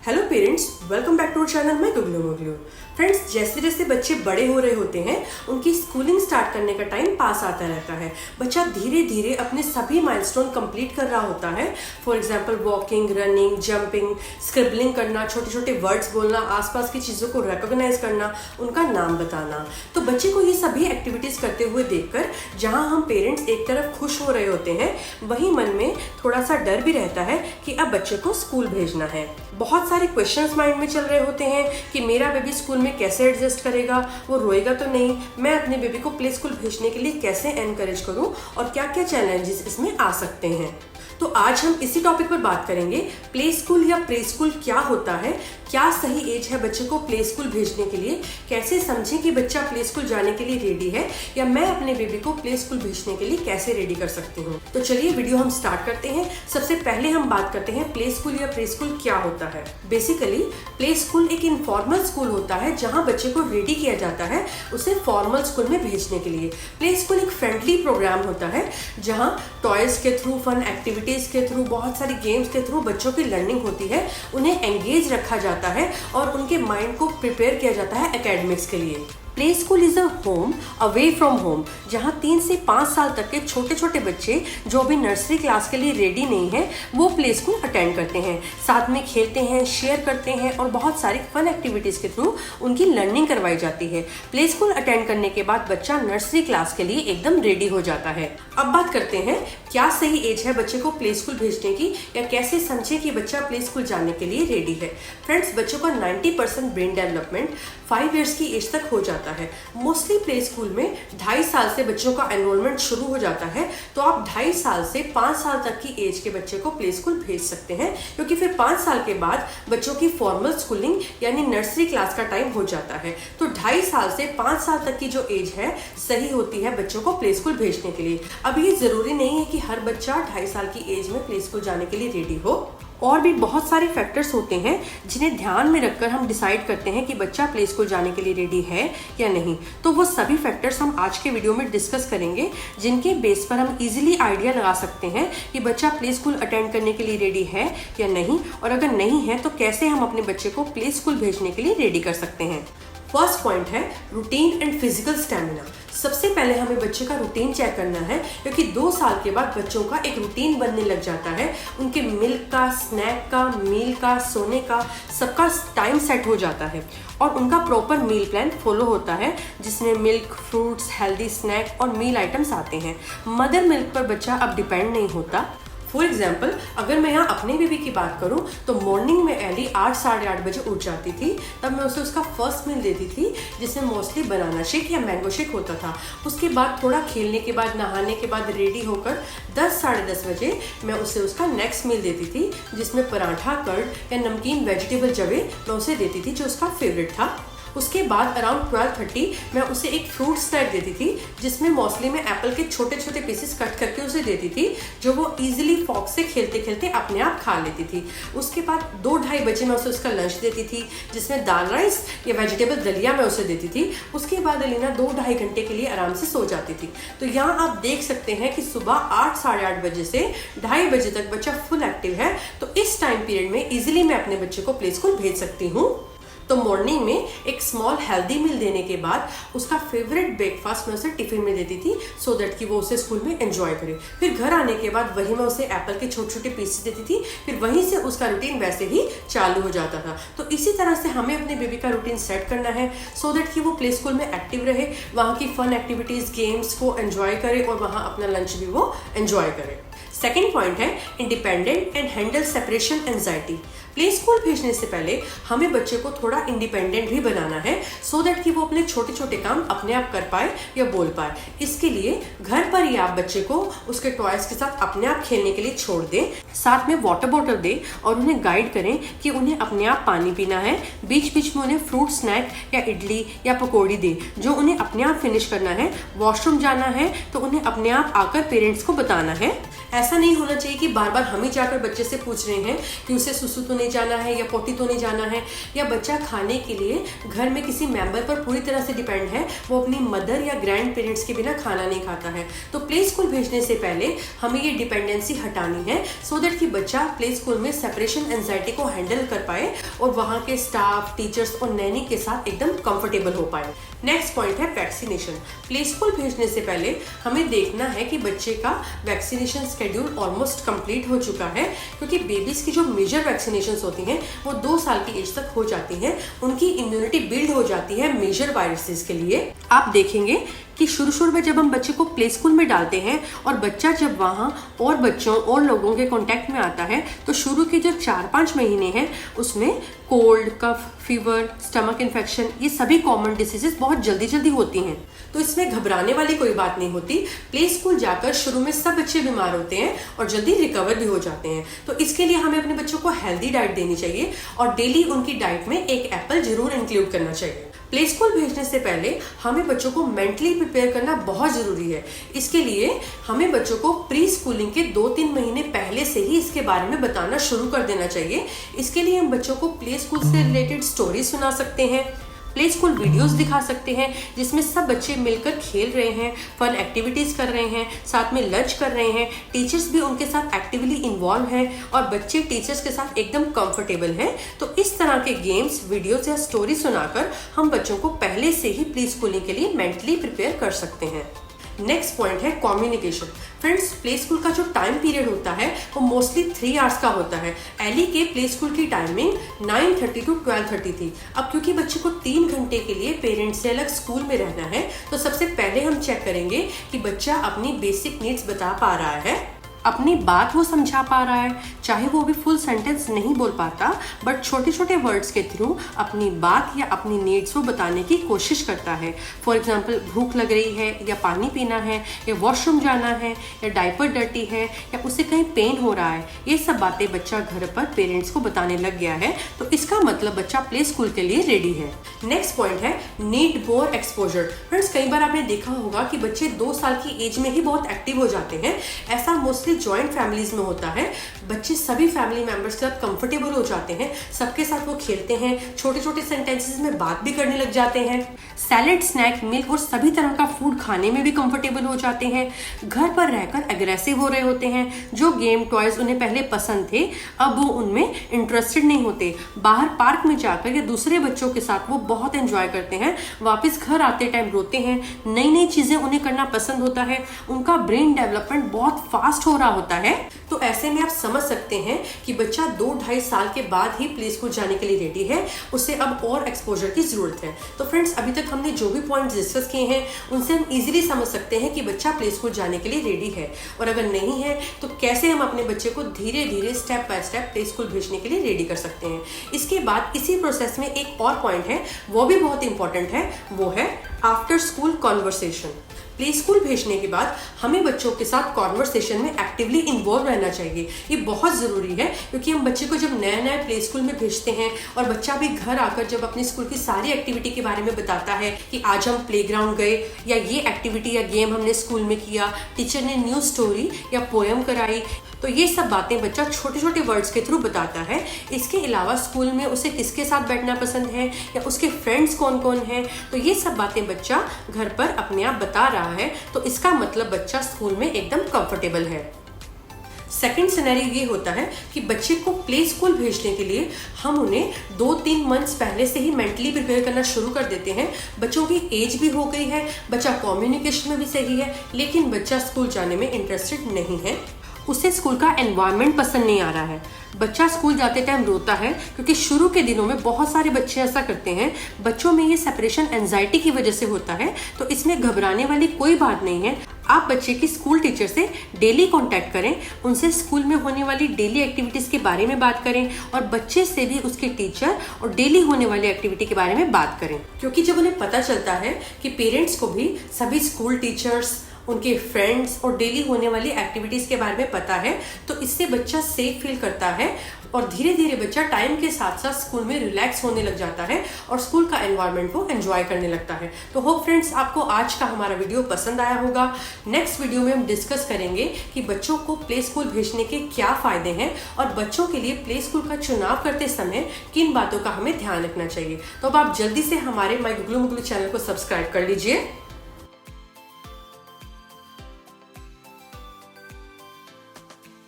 Hello parents, welcome back to our channel. मैं Guglu मुगलू। Friends, जैसे जैसे बच्चे बड़े हो रहे होते हैं उनकी स्कूलिंग स्टार्ट करने का टाइम पास आता रहता है। बच्चा धीरे धीरे अपने सभी माइलस्टोन कंप्लीट कर रहा होता है। For example walking, running, jumping, scribbling करना, छोटे छोटे वर्ड्स बोलना, आसपास की चीज़ों को रिकॉग्नाइज करना, उनका नाम बताना। तो बच्चे को ये सभी एक्टिविटीज़ करते हुए देखकर जहाँ हम पेरेंट्स एक तरफ खुश हो रहे होते हैं, वहीं मन में थोड़ा सा डर भी रहता है कि अब बच्चे को स्कूल भेजना है। बहुत सारे क्वेश्चंस माइंड में चल रहे होते हैं कि मेरा बेबी स्कूल में कैसे एडजस्ट करेगा, वो रोएगा तो नहीं, मैं अपने बेबी को प्ले स्कूल भेजने के लिए कैसे एनकरेज करूं और क्या क्या चैलेंजेस इसमें आ सकते हैं। तो आज हम इसी टॉपिक पर बात करेंगे। प्ले स्कूल या प्री स्कूल क्या होता है, क्या सही एज है बच्चे को प्ले स्कूल भेजने के लिए, कैसे समझें कि बच्चा प्ले स्कूल जाने के लिए रेडी है, या मैं अपने बेबी को प्ले स्कूल भेजने के लिए कैसे रेडी कर सकती हूँ। तो चलिए वीडियो हम स्टार्ट करते हैं। सबसे पहले हम बात करते हैं प्ले स्कूल या प्री स्कूल क्या होता है। बेसिकली प्ले स्कूल एक इनफॉर्मल स्कूल होता है जहाँ बच्चे को रेडी किया जाता है उसे फॉर्मल स्कूल में भेजने के लिए। प्ले स्कूल एक फ्रेंडली प्रोग्राम होता है जहाँ टॉयज के थ्रू, फन एक्टिविटीज के थ्रू, बहुत सारी गेम्स के थ्रू बच्चों की लर्निंग होती है, उन्हें एंगेज रखा जाता है और उनके माइंड को प्रिपेयर किया जाता है एकेडमिक्स के लिए। Play school is a home away from home, जहाँ 3 से 5 साल तक के छोटे छोटे बच्चे जो भी नर्सरी क्लास के लिए रेडी नहीं है वो प्ले स्कूल अटेंड करते हैं, साथ में खेलते हैं, शेयर करते हैं और बहुत सारी फन एक्टिविटीज के थ्रू उनकी लर्निंग करवाई जाती है। प्ले स्कूल अटेंड करने के बाद बच्चा नर्सरी क्लास के लिए एकदम रेडी हो जाता है। अब बात करते हैं क्या सही एज है बच्चे को प्ले स्कूल भेजने की, या कैसे समझें कि बच्चा प्ले स्कूल जाने के लिए रेडी है। फ्रेंड्स, बच्चों का 90% ब्रेन डेवलपमेंट 5 इयर्स की एज तक हो जाता है। मोस्टली प्ले स्कूल में 2.5 साल से बच्चों का एनरोलमेंट शुरू हो जाता है, तो आप 2.5 साल से 5 साल तक की एज के बच्चे को प्ले स्कूल भेज सकते हैं, क्योंकि फिर 5 साल के बाद बच्चों की फॉर्मल स्कूलिंग यानी नर्सरी क्लास का टाइम हो जाता है। तो 2.5 साल से 5 साल तक की जो एज है सही होती है बच्चों को प्ले स्कूल भेजने के लिए। अब ये जरूरी नहीं है कि हर बच्चा 2.5 साल की एज में प्ले स्कूल जाने के लिए रेडी हो। और भी बहुत सारे फैक्टर्स होते हैं जिन्हें ध्यान में रखकर हम डिसाइड करते हैं कि बच्चा प्ले स्कूल जाने के लिए रेडी है या नहीं। तो वो सभी फैक्टर्स हम आज के वीडियो में डिस्कस करेंगे, जिनके बेस पर हम इजीली आइडिया लगा सकते हैं कि बच्चा प्ले स्कूल अटेंड करने के लिए रेडी है या नहीं, और अगर नहीं है तो कैसे हम अपने बच्चे को प्ले स्कूल भेजने के लिए रेडी कर सकते हैं। फर्स्ट पॉइंट है रूटीन एंड फिजिकल स्टैमिना। सबसे पहले हमें बच्चे का रूटीन चेक करना है, क्योंकि 2 साल के बाद बच्चों का एक रूटीन बनने लग जाता है। उनके मिल्क का, स्नैक का, मील का, सोने का, सबका टाइम सेट हो जाता है और उनका प्रॉपर मील प्लान फॉलो होता है, जिसमें मिल्क, फ्रूट्स, हेल्दी स्नैक और मील आइटम्स आते हैं। मदर मिल्क पर बच्चा अब डिपेंड नहीं होता। फॉर एग्जाम्पल, अगर मैं यहाँ अपने बेबी की बात करूँ तो मॉर्निंग में एली 8 साढ़े 8 बजे उठ जाती थी। तब मैं उसे उसका फर्स्ट मील देती थी, जिसमें मोस्टली बनाना शेक या मैंगो शेक होता था। उसके बाद थोड़ा खेलने के बाद, नहाने के बाद रेडी होकर 10 साढ़े 10 बजे मैं उसे उसका नेक्स्ट मील देती थी, जिसमें पराठा, कर्ड या नमकीन वेजिटेबल जवे मैं उसे देती थी, जो उसका फेवरेट था। उसके बाद अराउंड 12:30 मैं उसे एक फ्रूट स्नैक देती थी, जिसमें मोस्टली मैं एप्पल के छोटे छोटे पीसेस कट करके उसे देती थी, जो वो इजीली फॉक से खेलते खेलते अपने आप खा लेती थी। उसके बाद 2-2:30 बजे मैं उसे उसका लंच देती थी, जिसमें दाल राइस या वेजिटेबल दलिया मैं उसे देती थी। उसके बाद अलीना 2-2.5 घंटे के लिए आराम से सो जाती थी। तो यहाँ आप देख सकते हैं कि सुबह 8 साढ़े 8 बजे से 2:30 बजे तक बच्चा फुल एक्टिव है। तो इस टाइम पीरियड में इजीली मैं अपने बच्चे को प्ले स्कूल भेज सकती हूँ। तो मॉर्निंग में एक स्मॉल हेल्दी मील देने के बाद उसका फेवरेट ब्रेकफास्ट मैं उसे टिफिन में देती थी, सो दैट कि वो उसे स्कूल में एंजॉय करे। फिर घर आने के बाद वहीं मैं उसे एप्पल के छोटे छोटे पीसेस देती थी। फिर वहीं से उसका रूटीन वैसे ही चालू हो जाता था। तो इसी तरह से हमें अपने बेबी का रूटीन सेट करना है, सो दैट कि वो प्ले स्कूल में एक्टिव रहे, वहाँ की फन एक्टिविटीज, गेम्स को एंजॉय करे और वहाँ अपना लंच भी वो एंजॉय करे। सेकेंड पॉइंट है independent and handle separation anxiety. Play school भेजने से पहले हमें बच्चे को थोड़ा इंडिपेंडेंट भी बनाना है, सो दैट कि वो अपने छोटे छोटे काम अपने आप कर पाए या बोल पाए। इसके लिए घर पर ही आप बच्चे को उसके टॉयज के साथ अपने आप खेलने के लिए छोड़ दें, साथ में वाटर बॉटल दें और उन्हें गाइड करें कि उन्हें अपने आप पानी पीना है। बीच बीच में उन्हें फ्रूट स्नैक या इडली या पकौड़ी दें, जो उन्हें अपने आप फिनिश करना है। वॉशरूम जाना है तो उन्हें अपने आप आकर पेरेंट्स को बताना है। ऐसा नहीं होना चाहिए कि बार बार हम ही जाकर बच्चे से पूछ रहे हैं कि उसे सुसु तो नहीं धोने जाना है या पोटी धोने जाना है, या बच्चा खाने के लिए घर में किसी मेंबर पर पूरी तरह से डिपेंड है, वो अपनी मदर या ग्रैंड पेरेंट्स के बिना खाना नहीं खाता है, तो प्ले स्कूल भेजने से पहले हमें ये डिपेंडेंसी हटानी है, सो दैट कि बच्चा प्ले स्कूल में सेपरेशन एंजाइटी को हैंडल कर पाए और वहाँ के स्टाफ, टीचर्स और नैनी के साथ एकदम कंफर्टेबल हो पाए। नेक्स्ट पॉइंट है वैक्सीनेशन। प्ले स्कूल भेजने से पहले हमें देखना है कि बच्चे का वैक्सीनेशन शेड्यूल ऑलमोस्ट कंप्लीट हो चुका है, क्योंकि बेबीज की जो मेजर वैक्सीनेशंस होती हैं वो 2 साल की एज तक हो जाती हैं, उनकी इम्यूनिटी बिल्ड हो जाती है मेजर वायरसेस के लिए। आप देखेंगे कि शुरू में जब हम बच्चे को प्ले स्कूल में डालते हैं और बच्चा जब वहाँ और बच्चों और लोगों के कांटेक्ट में आता है, तो शुरू के जो 4-5 महीने हैं उसमें कोल्ड, कफ, फीवर, स्टमक इन्फेक्शन, ये सभी कॉमन डिसीजेस बहुत जल्दी होती हैं, तो इसमें घबराने वाली कोई बात नहीं होती। प्ले स्कूल जाकर शुरू में सब बच्चे बीमार होते हैं और जल्दी रिकवर भी हो जाते हैं, तो इसके लिए हमें अपने बच्चों को हेल्दी डाइट देनी चाहिए और डेली उनकी डाइट में एक एप्पल जरूर इंक्लूड करना चाहिए। प्ले स्कूल भेजने से पहले हमें बच्चों को मेंटली प्रिपेयर करना बहुत ज़रूरी है। इसके लिए हमें बच्चों को प्री स्कूलिंग के 2-3 महीने पहले से ही इसके बारे में बताना शुरू कर देना चाहिए। इसके लिए हम बच्चों को प्ले स्कूल से रिलेटेड स्टोरी सुना सकते हैं, प्ले स्कूल वीडियोस दिखा सकते हैं जिसमें सब बच्चे मिलकर खेल रहे हैं, फन एक्टिविटीज़ कर रहे हैं, साथ में लंच कर रहे हैं, टीचर्स भी उनके साथ एक्टिवली इन्वॉल्व हैं और बच्चे टीचर्स के साथ एकदम कंफर्टेबल हैं। तो इस तरह के गेम्स, वीडियोस या स्टोरी सुनाकर हम बच्चों को पहले से ही प्री स्कूलिंग के लिए मेंटली प्रिपेयर कर सकते हैं। नेक्स्ट पॉइंट है कम्युनिकेशन। फ्रेंड्स, प्ले स्कूल का जो टाइम पीरियड होता है वो मोस्टली 3 आवर्स का होता है। एली के प्ले स्कूल की टाइमिंग 9:30 to 12:30 थी। अब क्योंकि बच्चे को 3 घंटे के लिए पेरेंट्स से अलग स्कूल में रहना है, तो सबसे पहले हम चेक करेंगे कि बच्चा अपनी बेसिक नीड्स बता पा रहा है, अपनी बात वो समझा पा रहा है, चाहे वो भी फुल सेंटेंस नहीं बोल पाता, बट छोटे छोटे वर्ड्स के थ्रू अपनी बात या अपनी नीड्स को बताने की कोशिश करता है। फॉर एग्जांपल, भूख लग रही है या पानी पीना है या वॉशरूम जाना है या डायपर डर्टी है या उसे कहीं पेन हो रहा है, ये सब बातें बच्चा घर पर पेरेंट्स को बताने लग गया है, तो इसका मतलब बच्चा प्ले स्कूल के लिए रेडी है। नेक्स्ट पॉइंट है नीड मोर एक्सपोजर। फ्रेंड्स, कई बार आपने देखा होगा कि बच्चे 2 साल की एज में ही बहुत एक्टिव हो जाते हैं। ऐसा मोस्टली जॉइंट फैमिलीज में होता है। बच्चे सभी फैमिली मेंबर्स के साथ कंफर्टेबल हो जाते हैं, सबके साथ वो खेलते हैं, छोटे छोटे सेंटेंसेस में बात भी करने लग जाते हैं, सैलेड, स्नैक, मिल्क और सभी तरह का फूड खाने में भी कंफर्टेबल हो जाते हैं। घर पर रहकर एग्रेसिव हो रहे होते हैं। जो गेम टॉयज उन्हें पहले पसंद थे, अब वो उनमें इंटरेस्टेड नहीं होते। बाहर पार्क में जाकर या दूसरे बच्चों के साथ वो बहुत एंजॉय करते हैं। वापस घर आते टाइम रोते हैं। नई नई चीजें उन्हें करना पसंद होता है। उनका ब्रेन डेवलपमेंट बहुत फास्ट हो रहा होता है। तो ऐसे में आप समझ सकते हैं कि बच्चा 2-2.5 साल के बाद ही प्ले स्कूल जाने के लिए रेडी है, उसे अब और एक्सपोजर की जरूरत है। तो फ्रेंड्स, अभी तक हमने जो भी पॉइंट्स डिस्कस किए हैं उनसे हम इजीली समझ सकते हैं कि बच्चा प्ले स्कूल जाने के लिए रेडी है, और अगर नहीं है तो कैसे हम अपने बच्चे को धीरे धीरे step by step play school भेजने के लिए रेडी कर सकते हैं। इसके बाद इसी प्रोसेस में एक और पॉइंट है, वो भी बहुत इंपॉर्टेंट है, वो है after school conversation. Play school भेजने के बाद हमें बच्चों के साथ कॉन्वर्सेशन में एक्टिवली इन्वॉल्व रहना चाहिए। ये बहुत ज़रूरी है, क्योंकि हम बच्चे को जब नया नया प्ले स्कूल में भेजते हैं और बच्चा भी घर आकर जब अपने स्कूल की सारी एक्टिविटी के बारे में बताता है कि आज हम प्लेग्राउंड गए या ये एक्टिविटी या गेम हमने स्कूल में किया, टीचर ने न्यू स्टोरी या पोएम कराई, तो ये सब बातें बच्चा छोटे छोटे वर्ड्स के थ्रू बताता है। इसके अलावा स्कूल में उसे किसके साथ बैठना पसंद है या उसके फ्रेंड्स कौन कौन हैं, तो ये सब बातें बच्चा घर पर अपने आप बता रहा है, तो इसका मतलब बच्चा स्कूल में एकदम कंफर्टेबल है। सेकेंड सिनेरियो ये होता है कि बच्चे को प्ले स्कूल भेजने के लिए हम उन्हें 2-3 मंथ्स पहले से ही मेंटली प्रिपेयर करना शुरू कर देते हैं। बच्चों की एज भी हो गई है, बच्चा कम्युनिकेशन में भी सही है, लेकिन बच्चा स्कूल जाने में इंटरेस्टेड नहीं है, उसे स्कूल का एनवायरनमेंट पसंद नहीं आ रहा है। बच्चा स्कूल जाते टाइम रोता है, क्योंकि शुरू के दिनों में बहुत सारे बच्चे ऐसा करते हैं। बच्चों में ये सेपरेशन एंजाइटी की वजह से होता है, तो इसमें घबराने वाली कोई बात नहीं है। आप बच्चे की स्कूल टीचर से डेली कांटेक्ट करें, उनसे स्कूल में होने वाली डेली एक्टिविटीज़ के बारे में बात करें और बच्चे से भी उसके टीचर और डेली होने वाली एक्टिविटी के बारे में बात करें, क्योंकि जब उन्हें पता चलता है कि पेरेंट्स को भी सभी स्कूल टीचर्स, उनके फ्रेंड्स और डेली होने वाली एक्टिविटीज के बारे में पता है, तो इससे बच्चा सेफ फील करता है और धीरे धीरे बच्चा टाइम के साथ साथ स्कूल में रिलैक्स होने लग जाता है और स्कूल का एनवायरनमेंट को एंजॉय करने लगता है। तो होप फ्रेंड्स आपको आज का हमारा वीडियो पसंद आया होगा। नेक्स्ट वीडियो में हम डिस्कस करेंगे कि बच्चों को प्ले स्कूल भेजने के क्या फायदे हैं और बच्चों के लिए प्ले स्कूल का चुनाव करते समय किन बातों का हमें ध्यान रखना चाहिए। तो अब आप जल्दी से हमारे माय गुगलू मुगलू चैनल को सब्सक्राइब कर लीजिए।